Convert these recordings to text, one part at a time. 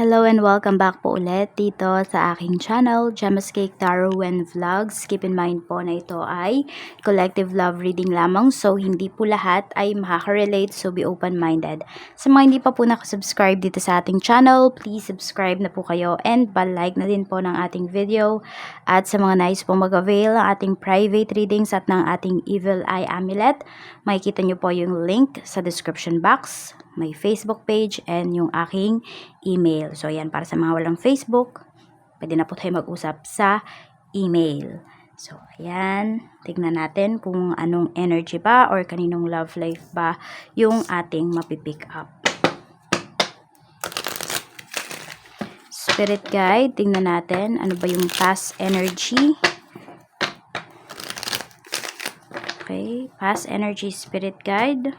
Hello and welcome back po ulit dito sa aking channel, Gemma's Cake Tarot and Vlogs. Keep in mind po na ito ay collective love reading lamang, so hindi po lahat ay makaka-relate, so be open-minded. Sa mga hindi pa po nakasubscribe dito sa ating channel, please subscribe na po kayo and like na din po ng ating video. At sa mga nais po mag-avail ng ating private readings at ng ating Evil Eye Amulet, makikita nyo po yung link sa description box, may Facebook page, and yung aking email. So, yan, para sa mga walang Facebook, pwede na po tayo mag-usap sa email. So, ayan, tignan natin kung anong energy ba or kaninong love life ba yung ating mapipick up. Spirit guide, tingnan natin, ano ba yung past energy. Okay, past energy spirit guide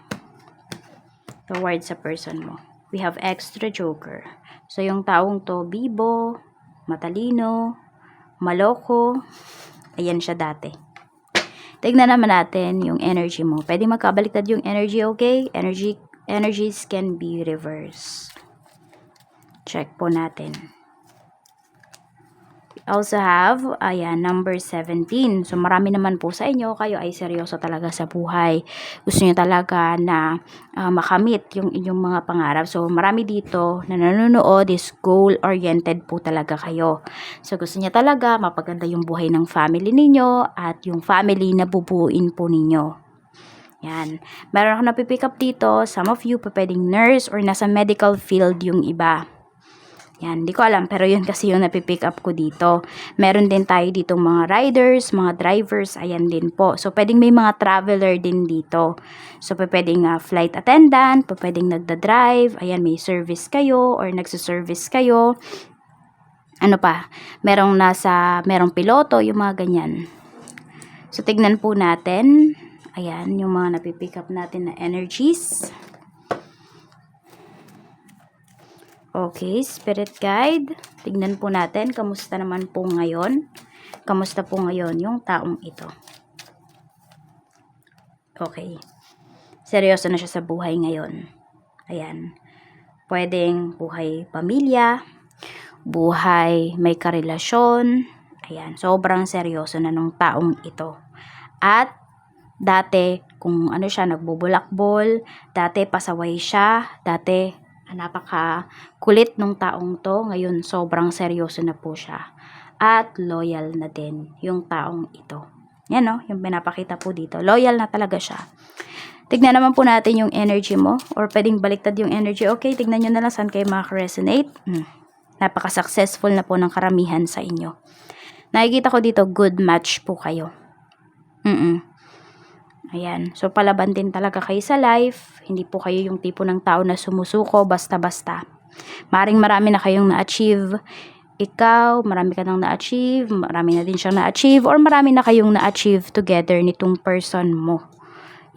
towards sa person mo. We have extra joker. So, yung taong to, bibo, matalino, maloko, ayan siya dati. Tignan naman natin yung energy mo. Pwede magkabaliktad yung energy, okay? Energies can be reversed. Check po natin. We also have, ayan, number 17. So, marami naman po sa inyo, kayo ay seryoso talaga sa buhay. Gusto nyo talaga na makamit yung inyong mga pangarap. So, marami dito na nanonood is goal-oriented po talaga kayo. So, gusto nyo talaga mapaganda yung buhay ng family ninyo at yung family na bubuuin po ninyo. Yan. Meron ako napipick up dito. Some of you pwedeng nurse or nasa medical field yung iba. Yan, di ko alam, pero yun kasi yung napipick up ko dito. Meron din tayo dito mga riders, mga drivers, ayan din po. So, pwedeng may mga traveler din dito. So, pwedeng flight attendant, pwedeng nagda-drive, ayan, may service kayo or nagsuservice kayo. Ano pa? Merong piloto, yung mga ganyan. So, tignan po natin. Ayan, yung mga napipick up natin na energies. Okay, spirit guide. Tignan po natin, kamusta naman po ngayon? Kamusta po ngayon yung taong ito? Okay. Seryoso na siya sa buhay ngayon. Ayan. Pwedeng buhay pamilya, buhay may karelasyon. Ayan, sobrang seryoso na nung taong ito. At dati, kung ano siya, nagbubulakbol, dati pasaway siya, dati napaka-kulit nung taong to, ngayon sobrang seryoso na po siya. At loyal na din yung taong ito. Yan no, yung pinapakita po dito. Loyal na talaga siya. Tignan naman po natin yung energy mo, or pwedeng baliktad yung energy. Okay, tignan nyo na lang saan kayo makaka-resonate. Napaka-successful na po ng karamihan sa inyo. Nakikita ko dito, good match po kayo. Ayan. So, palaban din talaga kayo sa life. Hindi po kayo yung tipo ng tao na sumusuko basta-basta. Maring marami na kayong na-achieve. Ikaw, marami ka nang na-achieve. Marami na din siyang na-achieve. Or marami na kayong na-achieve together nitong person mo.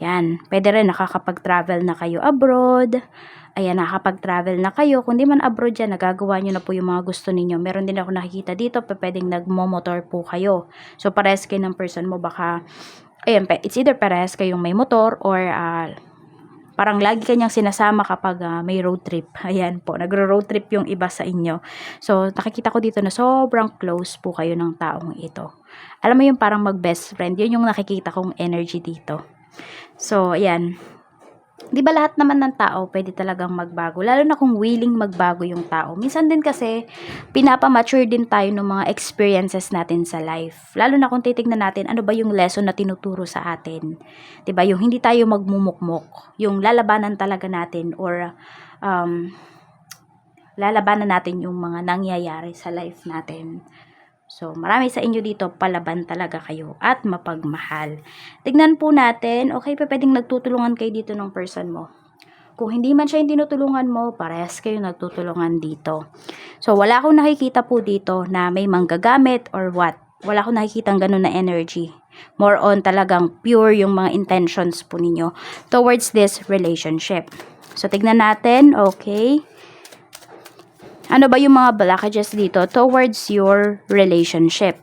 Yan. Pwede rin nakakapag-travel na kayo abroad. Ayan, nakakapag-travel na kayo. Kung di man abroad yan, nagagawa nyo na po yung mga gusto ninyo. Meron din ako nakikita dito, pwedeng nagmo-motor po kayo. So, parehas kayo ng person mo, baka ayan, it's either parehas kayong may motor or parang lagi kanyang sinasama kapag may road trip. Ayan po, nagro-road trip yung iba sa inyo. So, nakikita ko dito na sobrang close po kayo ng taong ito. Alam mo yung parang mag-best friend, yun yung nakikita kong energy dito. So, ayan. Di ba lahat naman ng tao pwede talagang magbago, lalo na kung willing magbago yung tao. Minsan din kasi pinapamature din tayo ng mga experiences natin sa life, lalo na kung titignan natin ano ba yung lesson na tinuturo sa atin. Di ba, yung hindi tayo magmumukmok, yung lalabanan talaga natin, or lalabanan natin yung mga nangyayari sa life natin. So, marami sa inyo dito, palaban talaga kayo at mapagmahal. Tignan po natin, okay, pwedeng nagtutulungan kayo dito ng person mo. Kung hindi man siya yung tinutulungan mo, parehas kayo nagtutulungan dito. So, wala akong nakikita po dito na may manggagamit or what. Wala akong nakikita ganun na energy. More on talagang pure yung mga intentions po ninyo towards this relationship. So, tignan natin, okay. Ano ba yung mga blockages dito towards your relationship?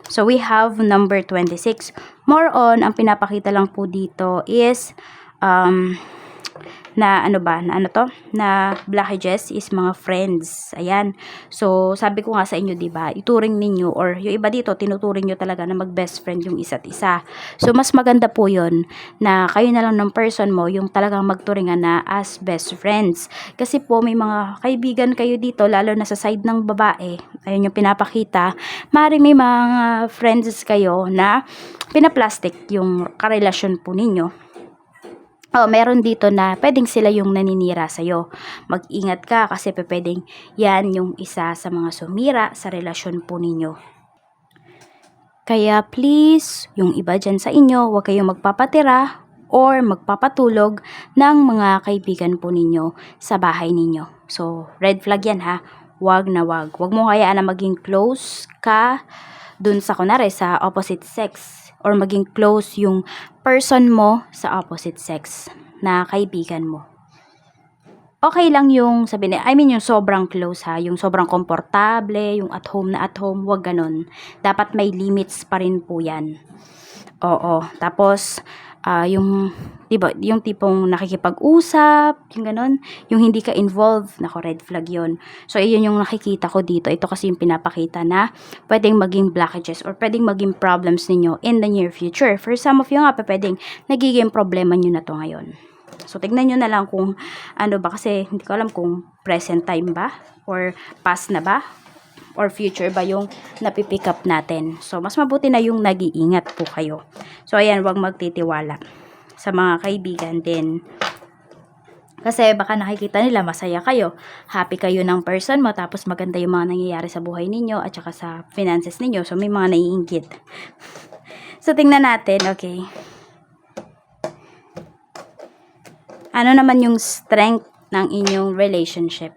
So, we have number 26. More on, ang pinapakita lang po dito is na ano ba, na ano to, na blockages is mga friends. Ayan. So, sabi ko nga sa inyo, 'di ba? Ituring ninyo or yung iba dito tinuturing nyo talaga na mag-best friend yung isa't isa. So, mas maganda po 'yon na kayo na lang ng person mo yung talagang magturingan na as best friends. Kasi po may mga kaibigan kayo dito lalo na sa side ng babae. Ayun yung pinapakita. Maaaring may mga friends kayo na pinaplastic yung karelasyon po ninyo. Meron dito na pwedeng sila yung naninira sa'yo. Mag-ingat ka kasi pwedeng yan yung isa sa mga sumira sa relasyon po ninyo. Kaya please, yung iba dyan sa inyo, huwag kayong magpapatira or magpapatulog ng mga kaibigan po ninyo sa bahay ninyo. So, red flag yan ha. Wag na wag. Wag mo hayaan na maging close ka dun sa kunwari sa opposite sex or maging close yung person mo sa opposite sex na kaibigan mo. Okay lang yung sabihin, yung sobrang close ha, yung sobrang komportable, yung at home na at home, wag ganun. Dapat may limits pa rin po yan. Oo, tapos yung, diba, yung tipong nakikipag-usap, yung ganun, yung hindi ka involved, nako red flag yun. So, iyon yung nakikita ko dito. Ito kasi yung pinapakita na pwedeng maging blockages or pwedeng maging problems ninyo in the near future. For some of you nga, pwedeng nagiging problema nyo na to ngayon. So, tignan nyo na lang kung ano ba, kasi hindi ko alam kung present time ba or past na ba or future ba yung napipick up natin. So, mas mabuti na yung nag-iingat po kayo. So, ayan, wag magtitiwala sa mga kaibigan din. Kasi baka nakikita nila masaya kayo, happy kayo ng person mo, tapos maganda yung mga nangyayari sa buhay ninyo at saka sa finances ninyo. So, may mga naiinggit. So, tingnan natin, okay. Ano naman yung strength ng inyong relationship?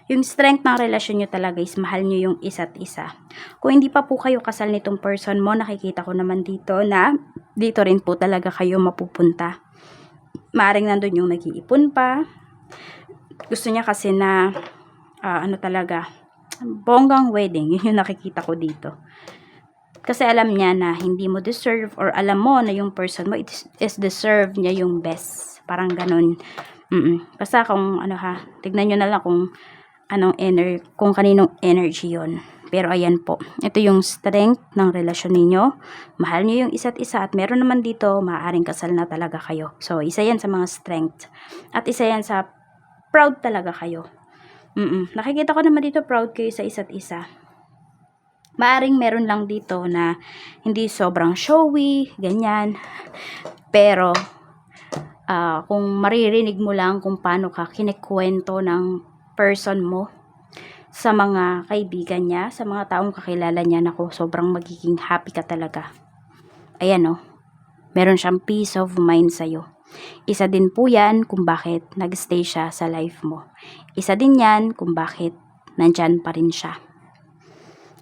Yung strength ng relasyon nyo talaga is mahal nyo yung isa't isa. Kung hindi pa po kayo kasal nitong person mo, nakikita ko naman dito na dito rin po talaga kayo mapupunta. Maaring nandun yung nag-iipon pa. Gusto niya kasi na talaga, bonggang wedding. Yun yung nakikita ko dito. Kasi alam niya na hindi mo deserve or alam mo na yung person mo is deserve niya yung best. Parang ganun. Basta kung tignan nyo na lang kung kung kaninong energy yon. Pero ayan po, ito yung strength ng relasyon ninyo. Mahal nyo yung isa't isa at meron naman dito, maaaring kasal na talaga kayo. So, isa yan sa mga strength. At isa yan sa proud talaga kayo. Nakikita ko naman dito, proud kayo sa isa't isa. Maaring meron lang dito na hindi sobrang showy, ganyan. Pero, kung maririnig mo lang kung paano ka kinikwento ng person mo sa mga kaibigan niya, sa mga taong kakilala niya, naku, sobrang magiging happy ka talaga. Ayan meron siyang peace of mind sa'yo. Isa din po yan kung bakit nag-stay siya sa life mo. Isa din yan kung bakit nandyan pa rin siya.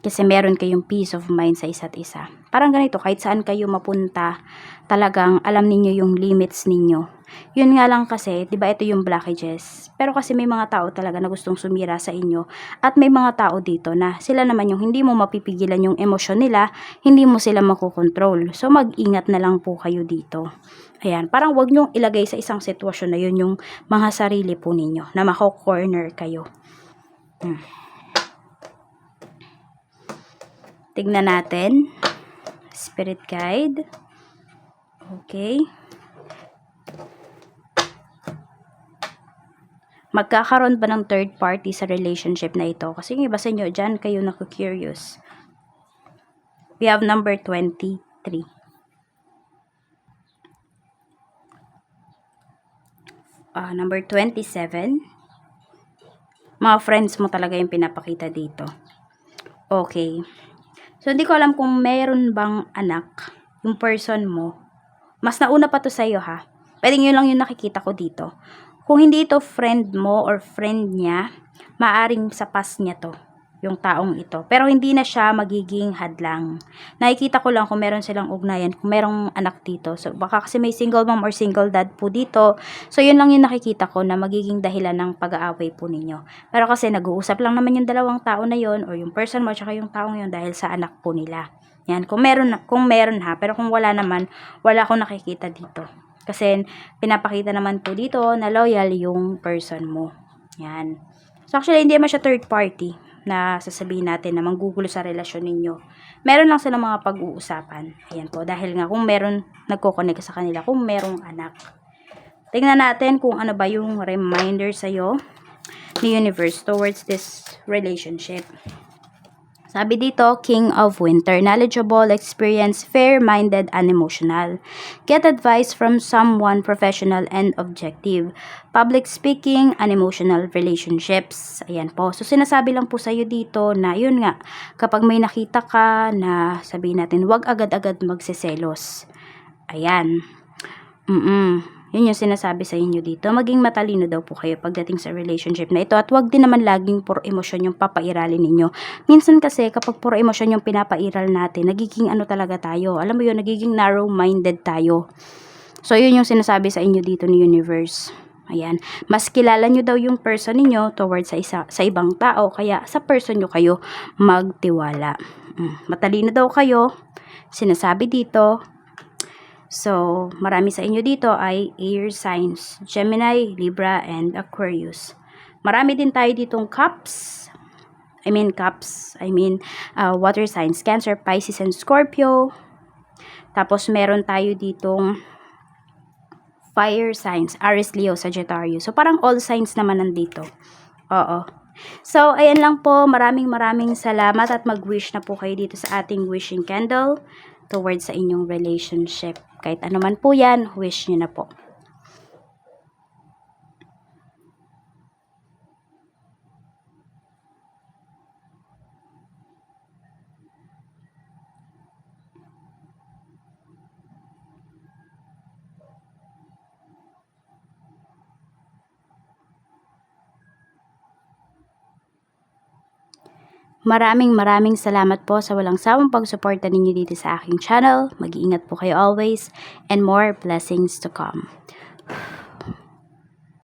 Kasi meron kayong peace of mind sa isa't isa. Parang ganito, kahit saan kayo mapunta, talagang alam ninyo yung limits ninyo. Yun nga lang kasi, di ba ito yung blockages. Pero kasi may mga tao talaga na gustong sumira sa inyo. At may mga tao dito na sila naman yung hindi mo mapipigilan yung emosyon nila, hindi mo sila makokontrol. So mag-ingat na lang po kayo dito. Ayan, parang wag nyong ilagay sa isang sitwasyon na yun yung mga sarili po ninyo, na mako-corner kayo. Tignan natin. Spirit guide. Okay. Magkakaroon ba ng third party sa relationship na ito? Kasi yung iba sa inyo, dyan kayo naku-curious. We have number 23. Number 27. Mga friends mo talaga yung pinapakita dito. Okay. So, hindi ko alam kung meron bang anak yung person mo. Mas nauna pa to sa'yo ha. Pwede yun lang yung nakikita ko dito. Kung hindi ito friend mo or friend niya, maaring sa past niya to, yung taong ito. Pero hindi na siya magiging hadlang. Nakikita ko lang kung meron silang ugnayan, kung merong anak dito. So, baka kasi may single mom or single dad po dito. So, yun lang yung nakikita ko na magiging dahilan ng pag-aaway po ninyo. Pero kasi nag-uusap lang naman yung dalawang tao na yun or yung person mo at saka yung taong yun dahil sa anak po nila. Yan, kung meron ha. Pero kung wala naman, wala akong nakikita dito. Kasi pinapakita naman po dito na loyal yung person mo. Yan. So actually, hindi naman siya third party na sasabihin natin na manggugulo sa relasyon ninyo. Meron lang silang mga pag-uusapan. Ayan po. Dahil nga kung meron nagko-connect sa kanila, kung merong anak. Tingnan natin kung ano ba yung reminder sa'yo ni universe towards this relationship. Sabi dito, King of Winter, knowledgeable, experienced, fair-minded, and emotional. Get advice from someone professional and objective. Public speaking and emotional relationships. Ayan po. So, sinasabi lang po sa'yo dito na, yun nga, kapag may nakita ka na sabihin natin, wag agad-agad magseselos. Ayan. Yun yung sinasabi sa inyo dito. Maging matalino daw po kayo pagdating sa relationship na ito. At wag din naman laging puro emosyon yung papairalin ninyo. Minsan kasi kapag puro emosyon yung pinapairal natin, nagiging ano talaga tayo. Alam mo yun, nagiging narrow-minded tayo. So yun yung sinasabi sa inyo dito ni universe. Ayan. Mas kilala nyo daw yung person ninyo towards sa ibang tao. Kaya sa person nyo kayo magtiwala. Matalino daw kayo. Sinasabi dito. So, marami sa inyo dito ay air signs, Gemini, Libra, and Aquarius. Marami din tayo ditong cups, water signs, Cancer, Pisces, and Scorpio. Tapos, meron tayo ditong fire signs, Aries, Leo, Sagittarius. So, parang all signs naman nandito. Oo. So, ayan lang po. Maraming salamat at mag-wish na po kayo dito sa ating wishing candle towards sa inyong relationship. Kahit ano man po yan, wish nyo na po. Maraming salamat po sa walang sawang pagsuporta ninyo dito sa aking channel. Mag-iingat po kayo always and more blessings to come.